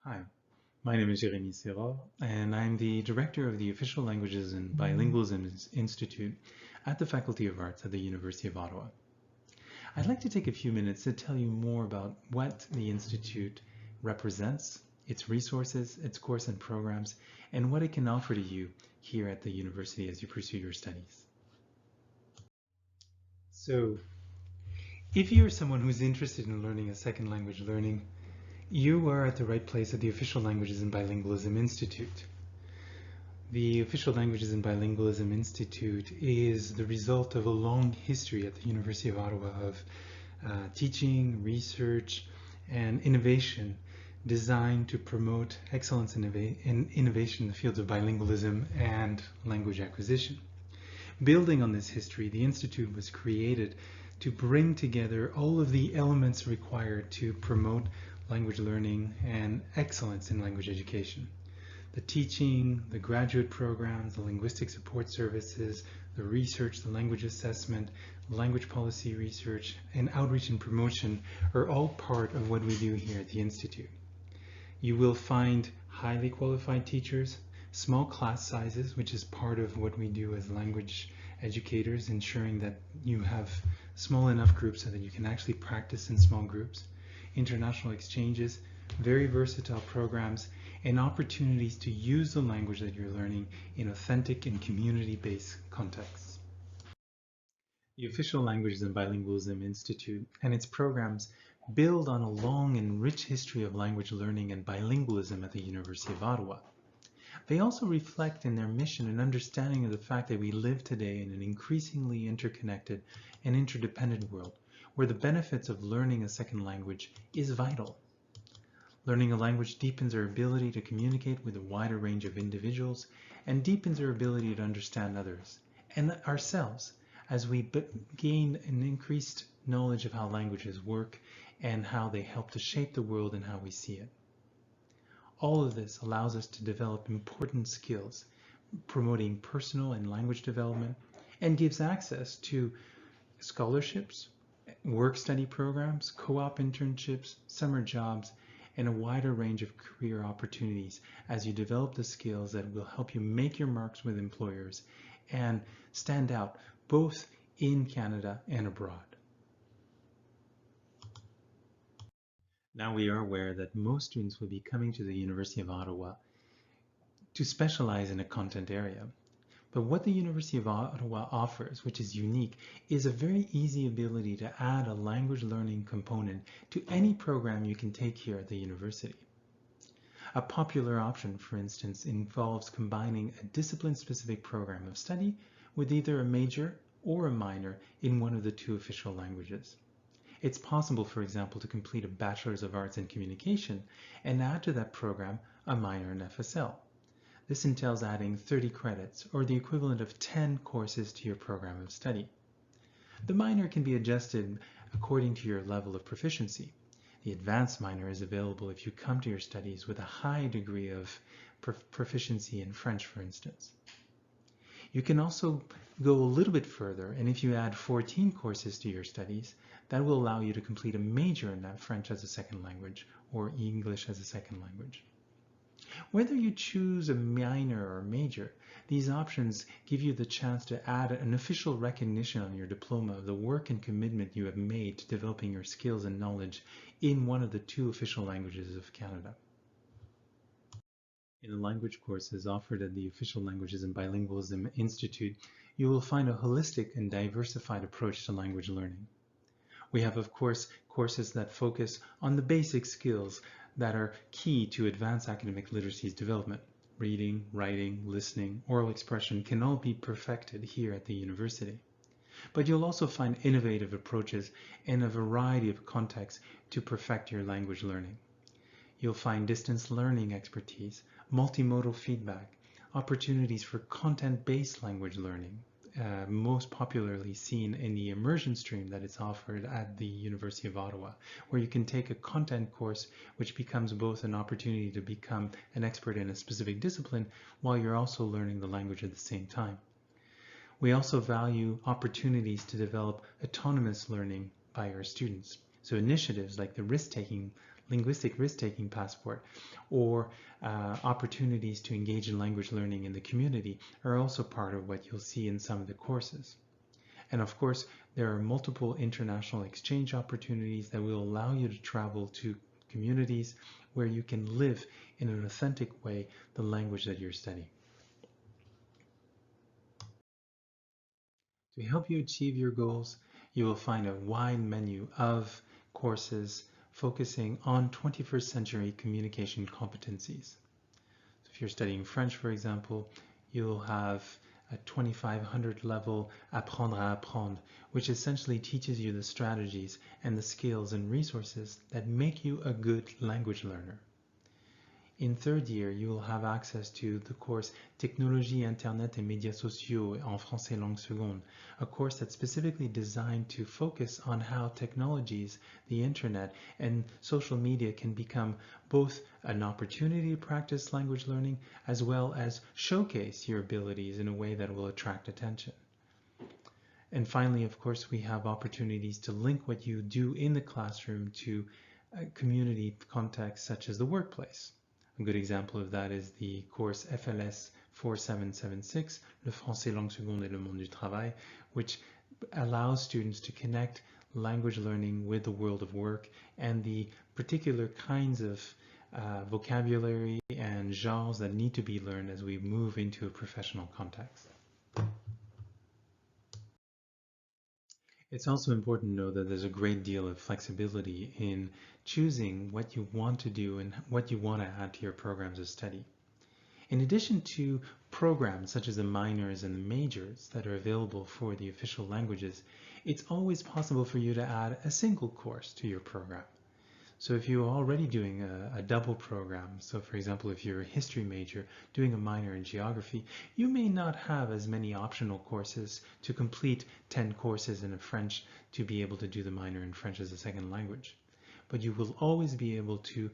Hi, my name is Jérémy Serra, and I'm the director of the Official Languages and Bilingualism Institute at the Faculty of Arts at the University of Ottawa. I'd like to take a few minutes to tell you more about what the Institute represents, its resources, its course and programs, and what it can offer to you here at the university as you pursue your studies. So, if you're someone who's interested in learning a second language you are at the right place at the Official Languages and Bilingualism Institute. The Official Languages and Bilingualism Institute is the result of a long history at the University of Ottawa of teaching, research, and innovation designed to promote excellence and innovation in the fields of bilingualism and language acquisition. Building on this history, the Institute was created to bring together all of the elements required to promote language learning and excellence in language education. The teaching, the graduate programs, the linguistic support services, the research, the language assessment, language policy research, and outreach and promotion are all part of what we do here at the Institute. You will find highly qualified teachers, small class sizes, which is part of what we do as language educators, ensuring that you have small enough groups so that you can actually practice in small groups, international exchanges, very versatile programs, and opportunities to use the language that you're learning in authentic and community-based contexts. The Official Languages and Bilingualism Institute and its programs build on a long and rich history of language learning and bilingualism at the University of Ottawa. They also reflect in their mission an understanding of the fact that we live today in an increasingly interconnected and interdependent world, where the benefits of learning a second language is vital. Learning a language deepens our ability to communicate with a wider range of individuals and deepens our ability to understand others and ourselves as we gain an increased knowledge of how languages work and how they help to shape the world and how we see it. All of this allows us to develop important skills, promoting personal and language development, and gives access to scholarships, work-study programs, co-op internships, summer jobs, and a wider range of career opportunities as you develop the skills that will help you make your marks with employers and stand out both in Canada and abroad. Now we are aware that most students will be coming to the University of Ottawa to specialize in a content area. But what the University of Ottawa offers, which is unique, is a very easy ability to add a language learning component to any program you can take here at the university. A popular option, for instance, involves combining a discipline-specific program of study with either a major or a minor in one of the two official languages. It's possible, for example, to complete a Bachelor's of Arts in Communication and add to that program a minor in FSL. This entails adding 30 credits, or the equivalent of 10 courses to your program of study. The minor can be adjusted according to your level of proficiency. The advanced minor is available if you come to your studies with a high degree of proficiency in French, for instance. You can also go a little bit further, and if you add 14 courses to your studies, that will allow you to complete a major in French as a second language or English as a second language. Whether you choose a minor or major, these options give you the chance to add an official recognition on your diploma of the work and commitment you have made to developing your skills and knowledge in one of the two official languages of Canada. In the language courses offered at the Official Languages and Bilingualism Institute, you will find a holistic and diversified approach to language learning. We have, of course, courses that focus on the basic skills that are key to advanced academic literacies development. Reading, writing, listening, oral expression can all be perfected here at the university. But you'll also find innovative approaches in a variety of contexts to perfect your language learning. You'll find distance learning expertise, multimodal feedback, opportunities for content-based language learning, most popularly seen in the immersion stream that is offered at the University of Ottawa, where you can take a content course which becomes both an opportunity to become an expert in a specific discipline while you're also learning the language at the same time. We also value opportunities to develop autonomous learning by our students. So initiatives like the risk-taking linguistic risk-taking passport, or opportunities to engage in language learning in the community are also part of what you'll see in some of the courses. And of course, there are multiple international exchange opportunities that will allow you to travel to communities where you can live in an authentic way the language that you're studying. To help you achieve your goals, you will find a wide menu of courses focusing on 21st century communication competencies. So if you're studying French, for example, you'll have a 2500 level Apprendre à apprendre, which essentially teaches you the strategies and the skills and resources that make you a good language learner. In third year, you will have access to the course Technologie, Internet et médias sociaux en français langue seconde, a course that's specifically designed to focus on how technologies, the internet, and social media can become both an opportunity to practice language learning as well as showcase your abilities in a way that will attract attention. And finally, of course, we have opportunities to link what you do in the classroom to a community contexts such as the workplace. A good example of that is the course FLS 4776, Le français langue seconde et le monde du travail, which allows students to connect language learning with the world of work and the particular kinds of vocabulary and genres that need to be learned as we move into a professional context. It's also important to know that there's a great deal of flexibility in choosing what you want to do and what you want to add to your programs of study. In addition to programs such as the minors and the majors that are available for the official languages, it's always possible for you to add a single course to your program. So if you're already doing a double program, so for example, if you're a history major doing a minor in geography, you may not have as many optional courses to complete 10 courses in French to be able to do the minor in French as a second language. But you will always be able to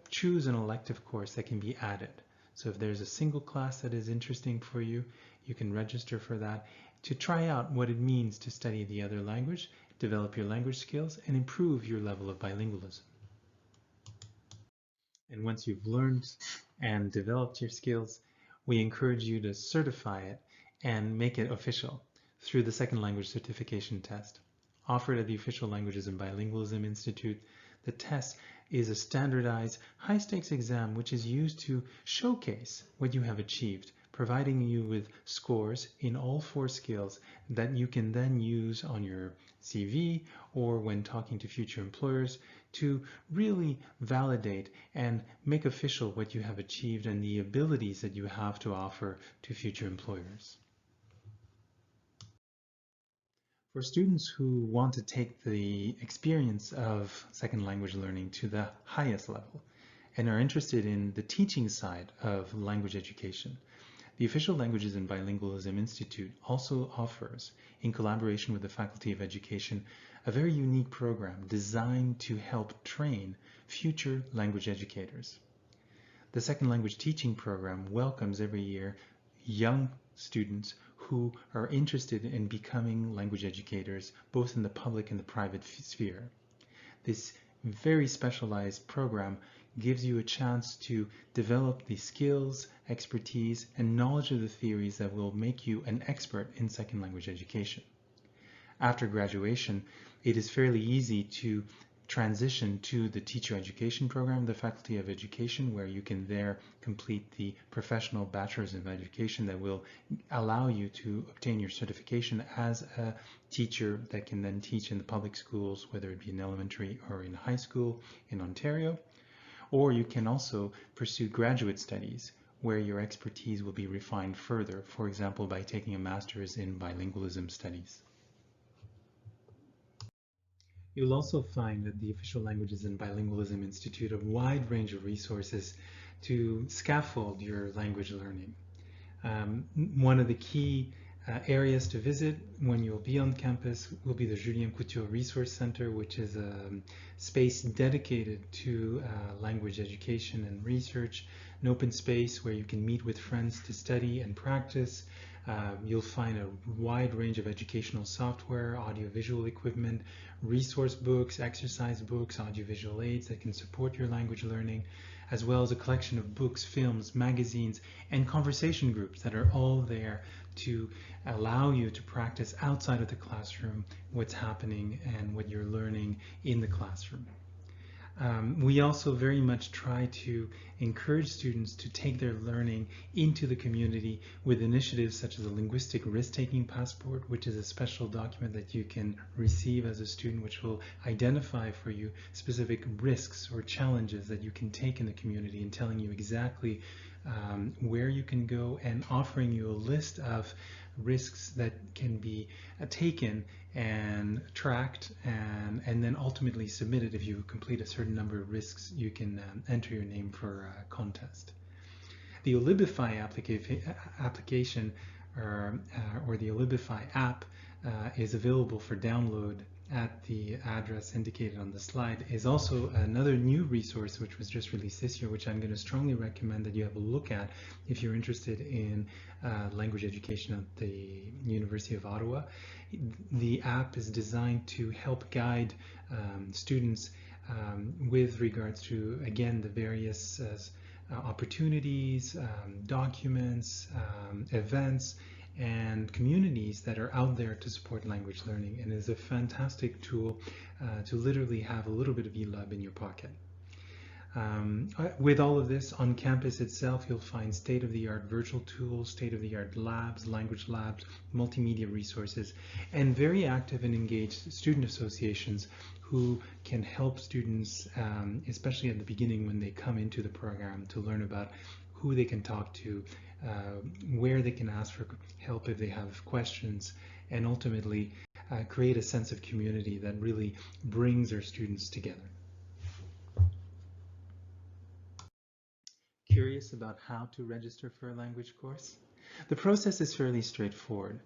choose an elective course that can be added. So if there's a single class that is interesting for you, you can register for that to try out what it means to study the other language, develop your language skills, and improve your level of bilingualism. And once you've learned and developed your skills, we encourage you to certify it and make it official through the second language certification test. Offered at the Official Languages and Bilingualism Institute, the test is a standardized high-stakes exam which is used to showcase what you have achieved, providing you with scores in all 4 skills that you can then use on your CV or when talking to future employers to really validate and make official what you have achieved and the abilities that you have to offer to future employers. For students who want to take the experience of second language learning to the highest level and are interested in the teaching side of language education, the Official Languages and Bilingualism Institute also offers, in collaboration with the Faculty of Education, a very unique program designed to help train future language educators. The second language teaching program welcomes every year young students who are interested in becoming language educators, both in the public and the private sphere. This very specialized program gives you a chance to develop the skills, expertise, and knowledge of the theories that will make you an expert in second language education. After graduation, it is fairly easy to transition to the teacher education program, the Faculty of Education, where you can there complete the professional bachelor's of education that will allow you to obtain your certification as a teacher that can then teach in the public schools, whether it be in elementary or in high school in Ontario. Or you can also pursue graduate studies where your expertise will be refined further, for example, by taking a master's in bilingualism studies. You'll also find at the Official Languages and Bilingualism Institute a wide range of resources to scaffold your language learning. One of the key areas to visit when you'll be on campus will be the Julien-Couture Resource Center, which is a space dedicated to language education and research, an open space where you can meet with friends to study and practice, You'll find a wide range of educational software, audiovisual equipment, resource books, exercise books, audiovisual aids that can support your language learning, as well as a collection of books, films, magazines, and conversation groups that are all there to allow you to practice outside of the classroom what's happening and what you're learning in the classroom. We also very much try to encourage students to take their learning into the community with initiatives such as a linguistic risk-taking passport, which is a special document that you can receive as a student, which will identify for you specific risks or challenges that you can take in the community, and telling you exactly where you can go and offering you a list of risks that can be taken and tracked and then ultimately submitted. If you complete a certain number of risks, you can enter your name for a contest. The OLBI application or the OLBI app is available for download at the address indicated on the slide. Is also another new resource which was just released this year, which I'm going to strongly recommend that you have a look at if you're interested in language education at the University of Ottawa. The app is designed to help guide students with regards to, again, the various opportunities, documents, events, and communities that are out there to support language learning, and is a fantastic tool to literally have a little bit of ILOB in your pocket. With all of this, on campus itself, you'll find state-of-the-art virtual tools, state-of-the-art labs, language labs, multimedia resources, and very active and engaged student associations who can help students, especially at the beginning when they come into the program, to learn about who they can talk to, where they can ask for help if they have questions, and ultimately create a sense of community that really brings our students together. Curious about how to register for a language course? The process is fairly straightforward.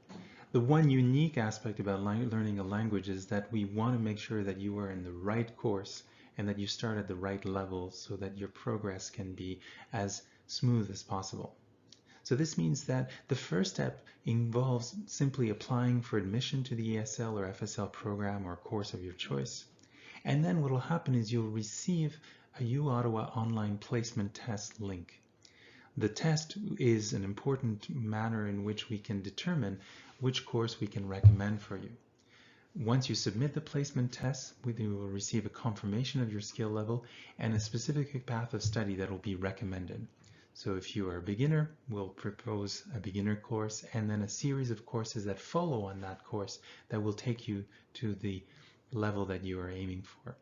The one unique aspect about learning a language is that we want to make sure that you are in the right course and that you start at the right level so that your progress can be as smooth as possible. So this means that the first step involves simply applying for admission to the ESL or FSL program or course of your choice. And then what will happen is you'll receive a UOttawa online placement test link. The test is an important manner in which we can determine which course we can recommend for you. Once you submit the placement test, you will receive a confirmation of your skill level and a specific path of study that will be recommended. So if you are a beginner, we'll propose a beginner course and then a series of courses that follow on that course that will take you to the level that you are aiming for.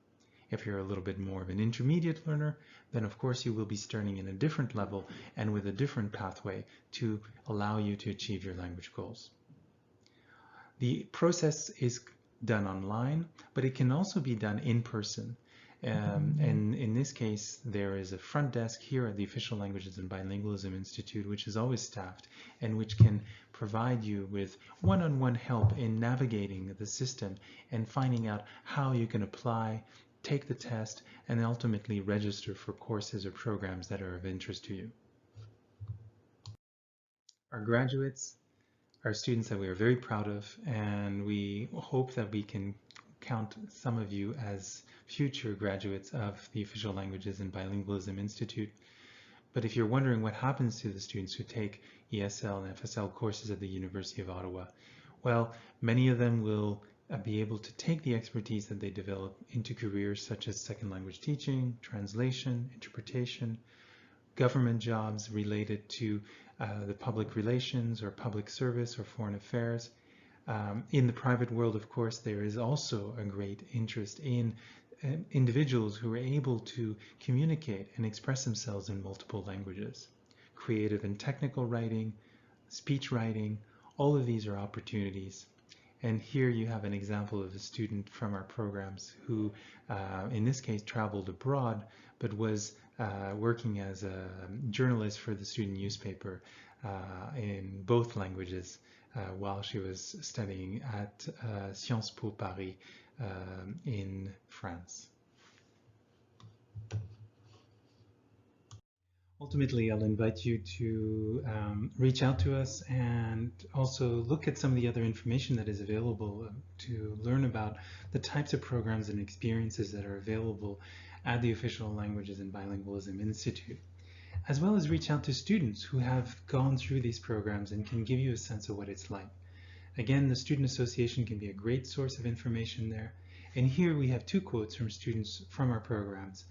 If you're a little bit more of an intermediate learner, then of course you will be starting in a different level and with a different pathway to allow you to achieve your language goals. The process is done online, but it can also be done in person. And in this case, there is a front desk here at the Official Languages and Bilingualism Institute, which is always staffed and which can provide you with one-on-one help in navigating the system and finding out how you can apply, take the test, and ultimately register for courses or programs that are of interest to you. Our graduates are students that we are very proud of, and we hope that we can count some of you as future graduates of the Official Languages and Bilingualism Institute. But if you're wondering what happens to the students who take ESL and FSL courses at the University of Ottawa, well, many of them will be able to take the expertise that they develop into careers such as second language teaching, translation, interpretation, government jobs related to the public relations or public service or foreign affairs. In the private world, of course, there is also a great interest in individuals who are able to communicate and express themselves in multiple languages. Creative and technical writing, speech writing, all of these are opportunities. And here you have an example of a student from our programs who, in this case, traveled abroad, but was working as a journalist for the student newspaper in both languages while she was studying at Sciences Po Paris in France. Ultimately, I'll invite you to reach out to us and also look at some of the other information that is available to learn about the types of programs and experiences that are available at the Official Languages and Bilingualism Institute, as well as reach out to students who have gone through these programs and can give you a sense of what it's like. Again, the Student Association can be a great source of information there. And here we have two quotes from students from our programs.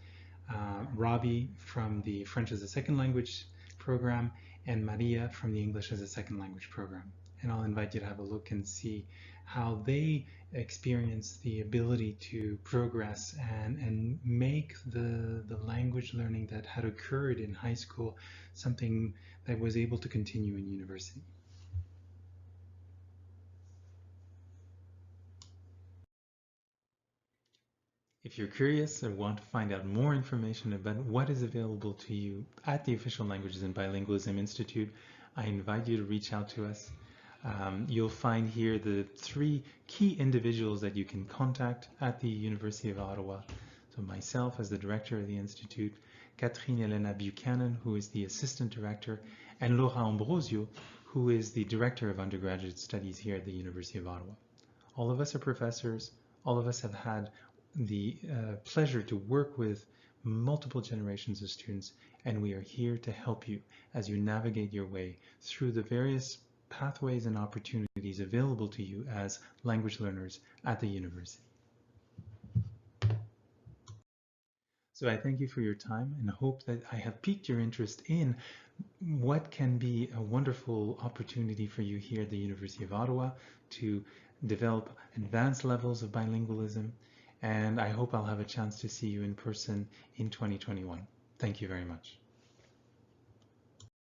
Robbie from the French as a Second Language program, and Maria from the English as a Second Language program. And I'll invite you to have a look and see how they experience the ability to progress and make the language learning that had occurred in high school something that was able to continue in university. If you're curious or want to find out more information about what is available to you at the Official Languages and Bilingualism Institute, I invite you to reach out to us. You'll find here the 3 key individuals that you can contact at the University of Ottawa. So myself as the director of the Institute, Catherine Elena Buchanan, who is the assistant director, and Laura Ambrosio, who is the director of undergraduate studies here at the University of Ottawa. All of us are professors. All of us have had the pleasure to work with multiple generations of students, and we are here to help you as you navigate your way through the various pathways and opportunities available to you as language learners at the university. So I thank you for your time and hope that I have piqued your interest in what can be a wonderful opportunity for you here at the University of Ottawa to develop advanced levels of bilingualism, and I hope I'll have a chance to see you in person in 2021. Thank you very much.